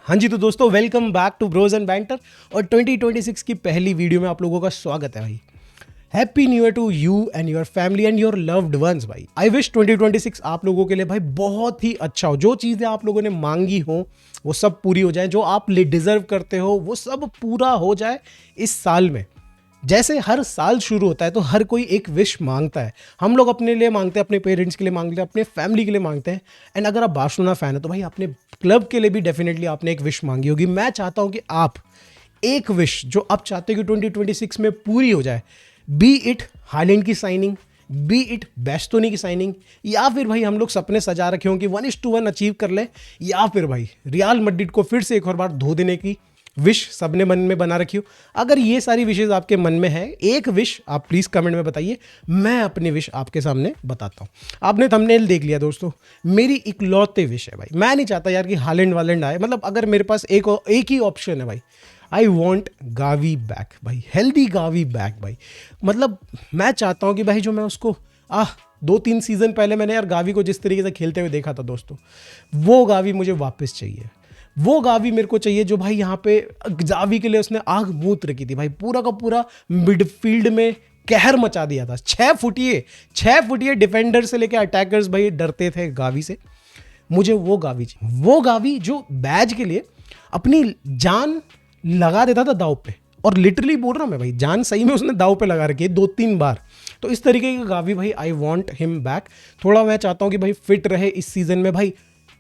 हाँ जी, तो दोस्तों welcome back to Bros and Banter और 2026 की पहली वीडियो में आप लोगों का स्वागत है भाई। Happy new year to you and your family and your loved ones भाई। आई विश 2026 आप लोगों के लिए भाई बहुत ही अच्छा हो। जो चीज़ें आप लोगों ने मांगी हो वो सब पूरी हो जाए, जो आप डिजर्व करते हो वो सब पूरा हो जाए इस साल में। जैसे हर साल शुरू होता है तो हर कोई एक विश मांगता है। हम लोग अपने लिए मांगते हैं, अपने पेरेंट्स के लिए मांगते हैं, अपने फैमिली के लिए मांगते हैं। एंड अगर आप बार्सिलोना फैन है तो भाई अपने क्लब के लिए भी डेफिनेटली आपने एक विश मांगी होगी। मैं चाहता हूं कि आप एक विश जो आप चाहते हो कि 2026 में पूरी हो जाए, बी इट हालैंड की साइनिंग, बी इट बेस्टोनी की साइनिंग, या फिर भाई हम लोग सपने सजा रखे हों कि 1:1 अचीव कर ले, या फिर भाई रियल मैड्रिड को फिर से एक और बार धो देने की विश सबने मन में बना रखी हो। अगर ये सारी विशेष आपके मन में है, एक विश आप प्लीज़ कमेंट में बताइए, मैं अपनी विश आपके सामने बताता हूँ। आपने थंबनेल देख लिया दोस्तों, मेरी इकलौते विश है भाई। मैं नहीं चाहता यार कि हालैंड वालैंड आए, मतलब अगर मेरे पास एक ही ऑप्शन है भाई, आई वॉन्ट गावी बैक भाई, हेल्दी गावी बैक भाई। मतलब मैं चाहता हूँ कि भाई जो मैं उसको 2-3 सीज़न पहले मैंने यार गावी को जिस तरीके से खेलते हुए देखा था दोस्तों, वो गावी मुझे वापस चाहिए। वो गावी मेरे को चाहिए जो भाई यहाँ पे जावी के लिए उसने आग मूत रखी थी भाई। पूरा का पूरा मिडफील्ड में कहर मचा दिया था। 6 फुटिए डिफेंडर से लेकर अटैकर्स भाई डरते थे गावी से। मुझे वो गावी चाहिए, वो गावी जो बैज के लिए अपनी जान लगा देता था दाव पे। और लिटरली बोल रहा हूँ मैं भाई, जान सही में उसने दाव पे लगा रखी है 2-3 बार। तो इस तरीके की गावी भाई आई वॉन्ट हिम बैक। थोड़ा मैं चाहता हूँ कि भाई फिट रहे इस सीजन में भाई।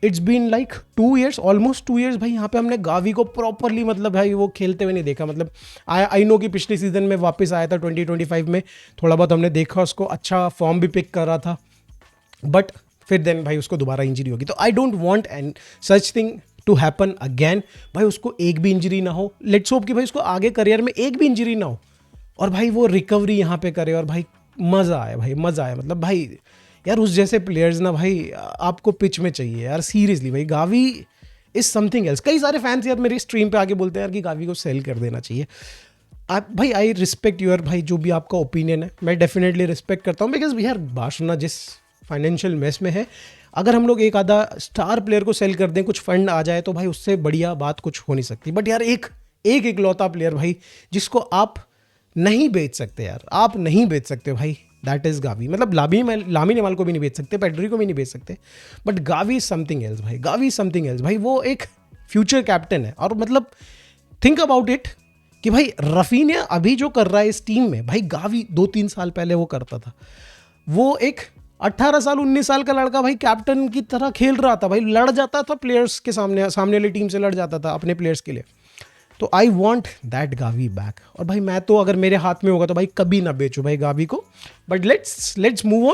It's been like 2 years, almost 2 years भाई यहाँ पे हमने गावी को प्रॉपरली मतलब भाई वो खेलते हुए नहीं देखा। मतलब आई नो कि पिछले सीजन में वापस आया था 2025 में, थोड़ा बहुत हमने देखा उसको, अच्छा फॉर्म भी पिक कर रहा था, बट फिर देन भाई उसको दोबारा इंजरी होगी। तो I don't want and such thing to happen again भाई। उसको एक भी इंजरी ना हो, लेट्स होप कि भाई उसको आगे करियर में एक भी इंजरी ना हो, और भाई वो रिकवरी यहाँ पे करे, और भाई मज़ा आया भाई, मज़ा आया। मतलब भाई यार उस जैसे प्लेयर्स ना भाई आपको पिच में चाहिए यार, सीरियसली भाई। Gavi is something else. कई सारे फैंस यार मेरी स्ट्रीम पे आके बोलते हैं यार कि गावी को सेल कर देना चाहिए। आप भाई, आई रिस्पेक्ट योर भाई जो भी आपका ओपिनियन है, मैं डेफिनेटली रिस्पेक्ट करता हूँ। बिकॉज यार बार्सिलोना जिस फाइनेंशियल मेस में है, अगर हम लोग एक आधा स्टार प्लेयर को सेल कर दें, कुछ फंड आ जाए, तो भाई उससे बढ़िया बात कुछ हो नहीं सकती। बट यार एक इकलौता प्लेयर भाई जिसको आप नहीं बेच सकते यार, आप नहीं बेच सकते भाई, दैट इज गावी। मतलब लामिन यमाल को भी नहीं बेच सकते, पेड्री को भी नहीं बेच सकते, but Gavi is something else भाई। गावी इज समथिंग एल्स भाई। वो एक फ्यूचर कैप्टन है। और मतलब थिंक अबाउट इट कि भाई रफीनिया अभी जो कर रहा है इस टीम में, भाई गावी 2-3 साल पहले वो करता था। वो एक 18 साल 19 साल का लड़का भाई कैप्टन की तरह खेल रहा था भाई, लड़ जाता था प्लेयर्स के सामने वाली टीम से लड़ जाता था अपने प्लेयर्स के लिए। तो I want that Gavi back. और भाई मैं तो अगर मेरे हाथ में होगा तो भाई कभी ना बेचूं भाई गावी को। But let's move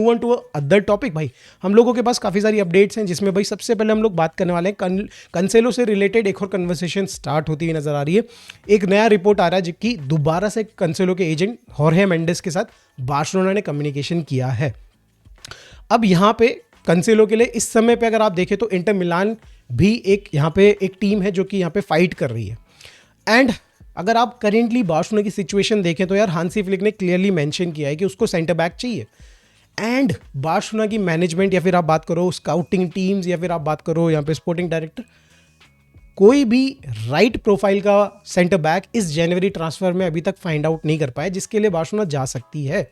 on to other topic भाई। हम लोगों के पास काफ़ी सारी अपडेट्स हैं, जिसमें भाई सबसे पहले हम लोग बात करने वाले हैं कंसेलो से रिलेटेड। एक और कन्वर्सेशन स्टार्ट होती हुई नजर आ रही है। एक नया रिपोर्ट आ रहा है जिसकी दोबारा से कंसेलो के एजेंट हॉर्हे मेंडेस के साथ बार्सिलोना ने कम्युनिकेशन किया है। अब यहाँ पे कंसेलो के लिए इस समय पे अगर आप देखें तो इंटर मिलान भी एक यहाँ पे एक टीम है जो कि यहाँ पे फाइट कर रही है। एंड अगर आप करेंटली बार्सिलोना की सिचुएशन देखें तो यार हांसी फ्लिक ने क्लियरली मेंशन किया है कि उसको सेंटर बैक चाहिए। एंड बार्सिलोना की मैनेजमेंट, या फिर आप बात करो स्काउटिंग टीम्स, या फिर आप बात करो यहाँ पे स्पोर्टिंग डायरेक्टर, कोई भी राइट प्रोफाइल का सेंटर बैक इस जनवरी ट्रांसफर में अभी तक फाइंड आउट नहीं कर पाया, जिसके लिए बार्सिलोना जा सकती है।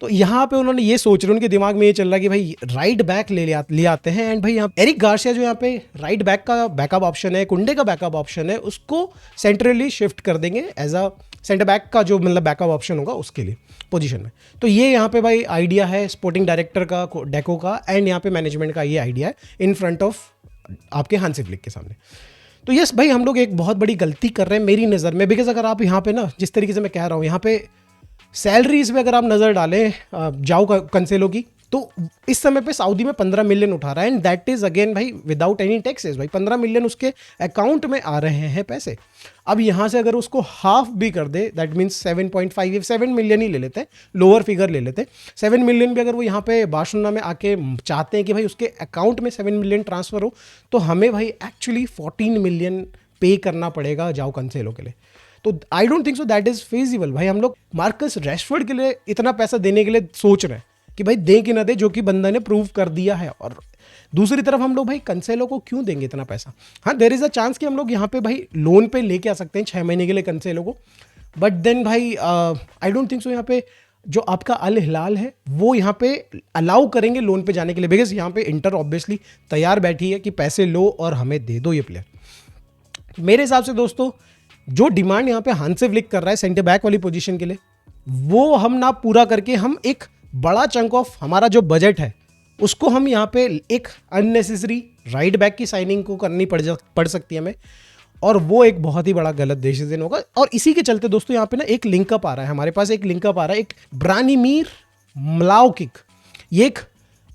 तो यहाँ पे उन्होंने ये सोच रहे, उनके दिमाग में ये चल रहा है कि भाई राइट बैक ले आते हैं। एंड भाई यहाँ एरिक गार्सिया जो यहाँ पे राइट बैक का बैकअप ऑप्शन है, कुंडे का बैकअप ऑप्शन है, उसको सेंट्रली शिफ्ट कर देंगे एज अ सेंटर बैक का जो मतलब बैकअप ऑप्शन होगा उसके लिए पोजीशन में। तो ये यहाँ पे भाई आइडिया है स्पोर्टिंग डायरेक्टर का, डेको का, एंड यहाँ पे मैनेजमेंट का ये आइडिया है इन फ्रंट ऑफ आपके हांसी फ्लिक के सामने। तो यस भाई, हम लोग एक बहुत बड़ी गलती कर रहे हैं मेरी नज़र में। बिकॉज अगर आप यहाँ पे ना, जिस तरीके से मैं कह रहा हूँ, यहाँ पे सैलरीज में अगर आप नज़र डालें जाओ कंसेलो की, तो इस समय पे सऊदी में 15 मिलियन उठा रहा है। एंड दैट इज अगेन भाई विदाउट एनी टैक्सेस भाई, 15 मिलियन उसके अकाउंट में आ रहे हैं पैसे। अब यहाँ से अगर उसको हाफ भी कर दे, दैट मीन्स 7.5 या 7 मिलियन ही ले लेते हैं, लोअर फिगर ले लेते हैं। 7 मिलियन भी अगर वो यहाँ पे बार्सिलोना में आके चाहते हैं कि भाई उसके अकाउंट में 7 मिलियन ट्रांसफर हो, तो हमें भाई एक्चुअली 14 मिलियन पे करना पड़ेगा जाओ कंसेलो के लिए। तो I don't think so that is feasible भाई। हम लोग मार्कस रैशफोर्ड के लिए इतना पैसा देने के लिए सोच रहे हैं कि भाई दे कि ना दे, जो कि बंदा ने प्रूव कर दिया है। और दूसरी तरफ हम लोग भाई कंसेलो को क्यों देंगे इतना पैसा? हाँ, देयर इज़ अ चांस कि हम लोग यहाँ पे भाई लोन पे लेके आ सकते हैं 6 महीने के लिए कंसेलो को, बट देन भाई आई डोंट थिंक सो यहाँ पे जो आपका अल हिलाल है वो यहाँ पे अलाउ करेंगे लोन पे जाने के लिए, बिकॉज यहाँ पे इंटर ऑब्वियसली तैयार बैठी है कि पैसे लो और हमें दे दो ये प्लेयर। मेरे हिसाब से दोस्तों जो डिमांड यहाँ पे हांसे फ्लिक कर रहा है सेंटर बैक वाली पोजीशन के लिए, वो हम ना पूरा करके हम एक बड़ा चंक ऑफ हमारा जो बजट है उसको हम यहाँ पे एक अननेसेसरी राइट बैक की साइनिंग को करनी पड़ सकती है हमें, और वो एक बहुत ही बड़ा गलत डिसीजन होगा। और इसी के चलते दोस्तों यहाँ पे ना एक लिंकअप आ रहा है, हमारे पास एक लिंकअप आ रहा है, एक ब्रानिमीर मलाउकिक। ये एक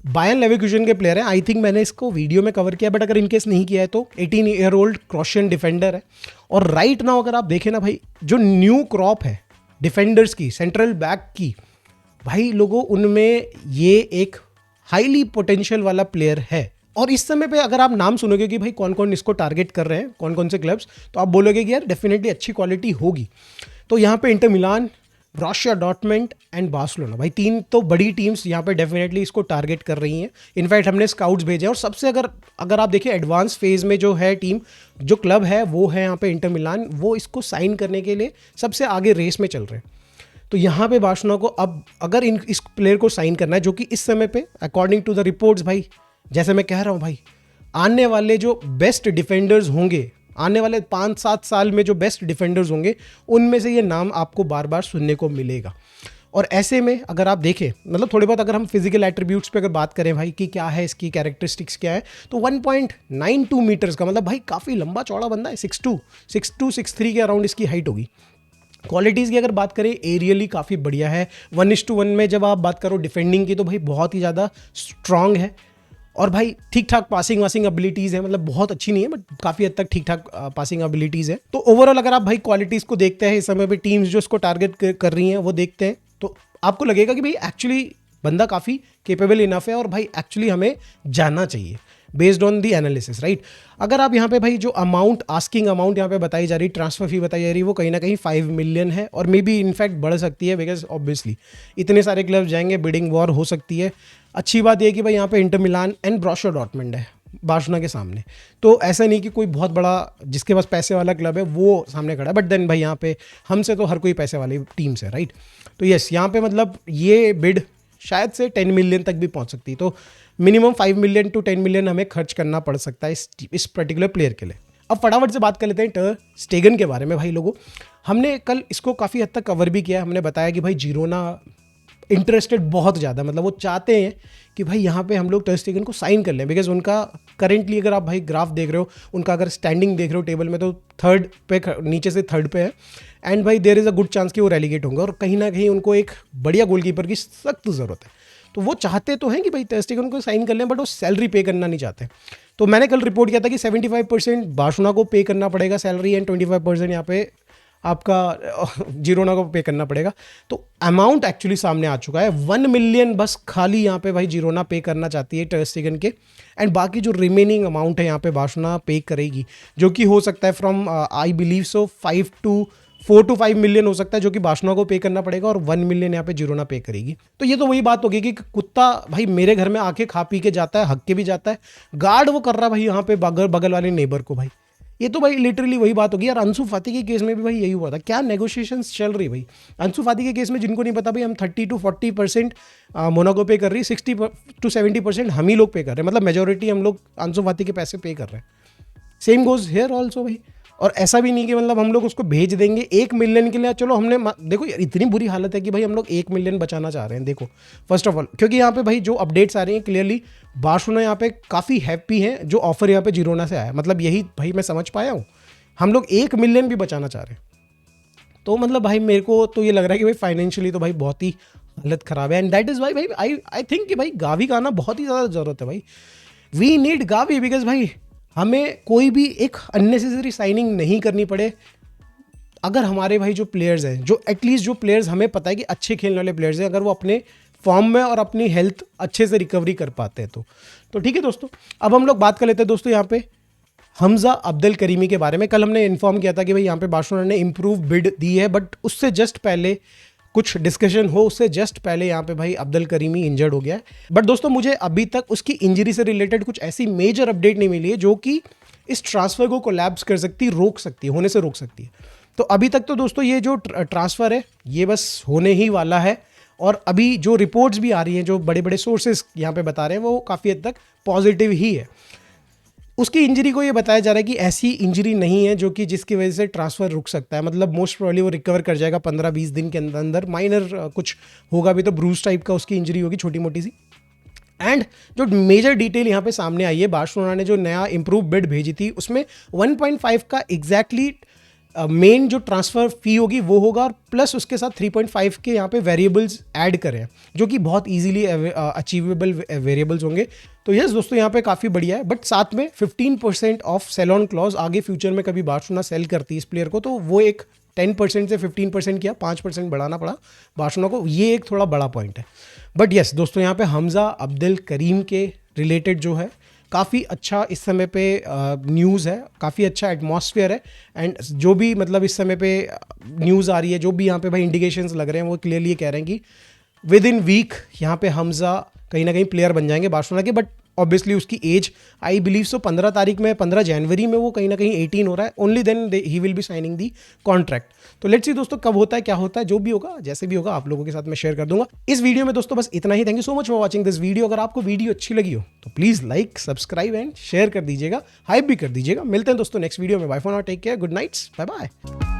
बायर्न लेवरकुसेन के प्लेयर है, आई थिंक मैंने इसको वीडियो में कवर किया, बट अगर इनकेस नहीं किया है तो 18 ईयर ओल्ड क्रोशियन डिफेंडर है। और राइट नाउ अगर आप देखें ना भाई, जो न्यू क्रॉप है डिफेंडर्स की, सेंट्रल बैक की, भाई लोगों उनमें ये एक हाईली पोटेंशियल वाला प्लेयर है। और इस समय पे अगर आप नाम सुनोगे कि भाई कौन कौन इसको टारगेट कर रहे हैं, कौन कौन से क्लब्स, तो आप बोलोगे कि यार डेफिनेटली अच्छी क्वालिटी होगी। तो यहाँ पे Inter Milan, Borussia Dortmund and Barcelona, भाई 3 तो बड़ी टीम्स यहाँ पे डेफिनेटली इसको टारगेट कर रही हैं। इनफैक्ट हमने स्काउट्स भेजे, और सबसे अगर आप देखिए एडवांस फेज में जो है टीम, जो क्लब है वो है यहाँ पे इंटर मिलान, वो इसको साइन करने के लिए सबसे आगे रेस में चल रहे हैं। तो यहाँ पे बार्सिलोना को अब अगर इस प्लेयर को साइन करना है, जो कि इस समय पे अकॉर्डिंग टू द रिपोर्ट्स भाई, जैसे मैं कह रहा हूँ भाई, आने वाले जो बेस्ट डिफेंडर्स होंगे, आने वाले 5-7 साल में जो बेस्ट डिफेंडर्स होंगे, उनमें से ये नाम आपको बार बार सुनने को मिलेगा। और ऐसे में अगर आप देखें, मतलब थोड़ी बहुत अगर हम फिजिकल एट्रीब्यूट्स पे अगर बात करें भाई कि क्या है इसकी कैरेक्टरिस्टिक्स क्या है, तो 1.92 मीटर्स का, मतलब भाई काफ़ी लंबा चौड़ा बंदा है, 6'2", 6'3" के अराउंड इसकी हाइट होगी। क्वालिटीज़ की अगर बात करें, एरियली काफ़ी बढ़िया है। 1:1 में जब आप बात करो डिफेंडिंग की, तो भाई बहुत ही ज़्यादा स्ट्रांग है। और भाई ठीक ठाक पासिंग वासिंग एबिलिटीज़ है, मतलब बहुत अच्छी नहीं है बट काफ़ी हद तक ठीक ठाक पासिंग एबिलिटीज़ है। तो ओवरऑल अगर आप भाई क्वालिटीज़ को देखते हैं, इस समय पे टीम्स जो इसको टारगेट कर रही हैं वो देखते हैं, तो आपको लगेगा कि भाई एक्चुअली बंदा काफ़ी केपेबल इनफ है और भाई एक्चुअली हमें जाना चाहिए based on the analysis, right. अगर आप यहाँ पे भाई जो अमाउंट, आस्किंग अमाउंट यहाँ पे बताई जा रही, ट्रांसफर फी बताई जा रही, वो कहीं ना कहीं 5 मिलियन है, और मे बी इनफैक्ट बढ़ सकती है, बिकॉज ऑब्वियसली इतने सारे क्लब्स जाएंगे, बिडिंग वॉर हो सकती है। अच्छी बात यह है कि भाई यहाँ पे इंटर मिलान एंड ब्रोसिया डॉर्टमुंड है बार्सिलोना के सामने, तो ऐसा नहीं कि कोई बहुत बड़ा जिसके पास पैसे वाला क्लब है वो सामने खड़ा है, बट देन भाई यहाँ पे हमसे तो हर कोई पैसे वाली टीम्स है, राइट। तो यस, यहाँ पे मतलब ये बिड शायद से 10 मिलियन तक भी पहुँच सकती है, तो मिनिमम 5 मिलियन टू 10 मिलियन हमें खर्च करना पड़ सकता है इस पर्टिकुलर प्लेयर के लिए। अब फटाफट से बात कर लेते हैं टर स्टेगन के बारे में। भाई लोगों, हमने कल इसको काफ़ी हद तक कवर भी किया, हमने बताया कि भाई जिरोना इंटरेस्टेड बहुत ज़्यादा, मतलब वो चाहते हैं कि भाई यहाँ पे हम लोग टर स्टेगन को साइन कर लें, बिकॉज उनका करेंटली अगर आप भाई ग्राफ देख रहे हो, उनका अगर स्टैंडिंग देख रहे हो टेबल में, तो थर्ड पे, नीचे से थर्ड पे है, एंड भाई there is a good chance कि वो रेलीगेट होंगे, और कहीं ना कहीं उनको एक बढ़िया गोलकीपर की सख्त ज़रूरत है। तो वो चाहते तो हैं कि भाई टर स्टेगन को साइन कर लें, बट वो सैलरी पे करना नहीं चाहते। तो मैंने कल रिपोर्ट किया था कि 75% बार्सिलोना को पे करना पड़ेगा सैलरी, एंड 25% यहाँ पे आपका जिरोना को पे करना पड़ेगा। तो अमाउंट एक्चुअली सामने आ चुका है, 1 मिलियन बस खाली यहाँ पे भाई जिरोना पे करना चाहती है टर स्टेगन के, एंड बाकी जो रिमेनिंग अमाउंट है यहाँ पे बार्सिलोना पे करेगी, जो कि हो सकता है from I believe so 4 to 5 million हो सकता है, जो कि बार्सिलोना को पे करना पड़ेगा, और 1 मिलियन यहाँ पे जिरोना पे करेगी। तो ये तो वही बात होगी कि कुत्ता भाई मेरे घर में आके खा पी के जाता है, हक के भी जाता है, गार्ड वो कर रहा है भाई यहाँ पे बगल वाले नेबर को। भाई ये तो भाई लिटरली वही बात होगी यार। अंसु फाती के केस में भी भाई यही हुआ था, क्या नेगोशिएशंस चल रही भाई। अंसु फाती के केस में जिनको नहीं पता भाई, हम 30 to 40% मोनाको पे कर रही है, 60 to 70% हम ही लोग पे कर रहे हैं, मतलब मेजोरिटी हम लोग अंसु फाती के पैसे पे कर रहे हैं। सेम गोज हेयर ऑल्सो भाई। और ऐसा भी नहीं कि मतलब हम लोग उसको भेज देंगे 1 मिलियन के लिए, चलो हमने देखो यार इतनी बुरी हालत है कि भाई हम लोग 1 मिलियन बचाना चाह रहे हैं। देखो फर्स्ट ऑफ ऑल, क्योंकि यहाँ पे भाई जो अपडेट्स आ रही हैं क्लियरली बार्सिलोना यहाँ पे काफ़ी हैप्पी हैं जो ऑफर यहाँ पे जिरोना से आया, मतलब यही भाई मैं समझ पाया हूँ, हम लोग 1 मिलियन भी बचाना चाह रहे हैं। तो मतलब भाई मेरे को तो ये लग रहा है कि भाई फाइनेंशियली तो भाई बहुत ही हालत ख़राब है, एंड दैट इज़ भाई आई थिंक कि भाई गावी का आना बहुत ही ज़्यादा ज़रूरत है भाई। वी नीड गावी, बिकॉज भाई हमें कोई भी एक अननेसेसरी साइनिंग नहीं करनी पड़े। अगर हमारे भाई जो प्लेयर्स हैं, जो एटलीस्ट जो प्लेयर्स हमें पता है कि अच्छे खेलने वाले प्लेयर्स हैं, अगर वो अपने फॉर्म में और अपनी हेल्थ अच्छे से रिकवरी कर पाते हैं तो ठीक है दोस्तों। अब हम लोग बात कर लेते हैं दोस्तों यहाँ पे हमजा अब्दुल करीमी के बारे में। कल हमने इन्फॉर्म किया था कि भाई यहाँ पे बार्सिलोना ने इम्प्रूव बिड दी है, बट उससे जस्ट पहले कुछ डिस्कशन हो उससे जस्ट पहले यहाँ पे भाई अब्दुल करीमी इंजर्ड हो गया है। बट दोस्तों मुझे अभी तक उसकी इंजरी से रिलेटेड कुछ ऐसी मेजर अपडेट नहीं मिली है जो कि इस ट्रांसफर को कोलैप्स कर सकती, रोक सकती है, होने से रोक सकती है। तो अभी तक तो दोस्तों ये जो ट्रांसफ़र है ये बस होने ही वाला है, और अभी जो रिपोर्ट्स भी आ रही हैं, जो बड़े बड़े सोर्सेज यहाँ पे बता रहे हैं, वो काफ़ी हद तक पॉजिटिव ही है। उसकी इंजरी को ये बताया जा रहा है कि ऐसी इंजरी नहीं है जो कि जिसकी वजह से ट्रांसफ़र रुक सकता है, मतलब मोस्ट प्रोबेबली वो रिकवर कर जाएगा 15-20 दिन के अंदर अंदर। माइनर कुछ होगा भी तो ब्रूज टाइप का उसकी इंजरी होगी, छोटी मोटी सी। एंड जो मेजर डिटेल यहाँ पे सामने आई है, बार्सिलोना ने जो नया इंप्रूव बिड भेजी थी उसमें 1.5 का एग्जैक्टली मेन जो ट्रांसफ़र फी होगी वो होगा, और प्लस उसके साथ 3.5 के यहाँ पे वेरिएबल्स ऐड करें जो कि बहुत इजीली अचीवेबल वेरिएबल्स होंगे। तो यस दोस्तों यहाँ पे काफ़ी बढ़िया है, बट साथ में 15% ऑफ सेल ऑन क्लॉज, आगे फ्यूचर में कभी बार्सिलोना सेल करती है इस प्लेयर को तो वो एक 10% से 15% किया, 5% बढ़ाना पड़ा बार्सिलोना को, ये एक थोड़ा बड़ा पॉइंट है। बट यस दोस्तों यहाँ पे हमजा अब्दुल करीम के रिलेटेड जो है काफ़ी अच्छा इस समय पे न्यूज़ है, काफ़ी अच्छा एटमॉस्फेयर है। एंड जो भी मतलब इस समय पे न्यूज़ आ रही है, जो भी यहाँ पे भाई इंडिकेशंस लग रहे हैं, वो क्लियरली ये कह रहे हैं कि विद इन वीक यहाँ पे हमजा कहीं ना कहीं प्लेयर बन जाएंगे बार्सिलोना के। बट ऑब्वियसली उसकी एज आई बिलीव सो 15 जनवरी में वो कहीं ना कहीं 18 हो रहा है, ओनली देन ही will be signing the contract. तो लेट्स सी दोस्तों कब होता है, क्या होता है, जो भी होगा जैसे भी होगा आप लोगों के साथ मैं शेयर कर दूंगा। इस वीडियो में दोस्तों बस इतना ही। Thank you so much for watching this video. अगर आपको वीडियो अच्छी लगी हो तो please like, subscribe and share कर दीजिएगा, हाइप भी कर दीजिएगा। मिलते हैं दोस्तों नेक्स्ट वीडियो में। Bye for now, take care, good nights, bye bye.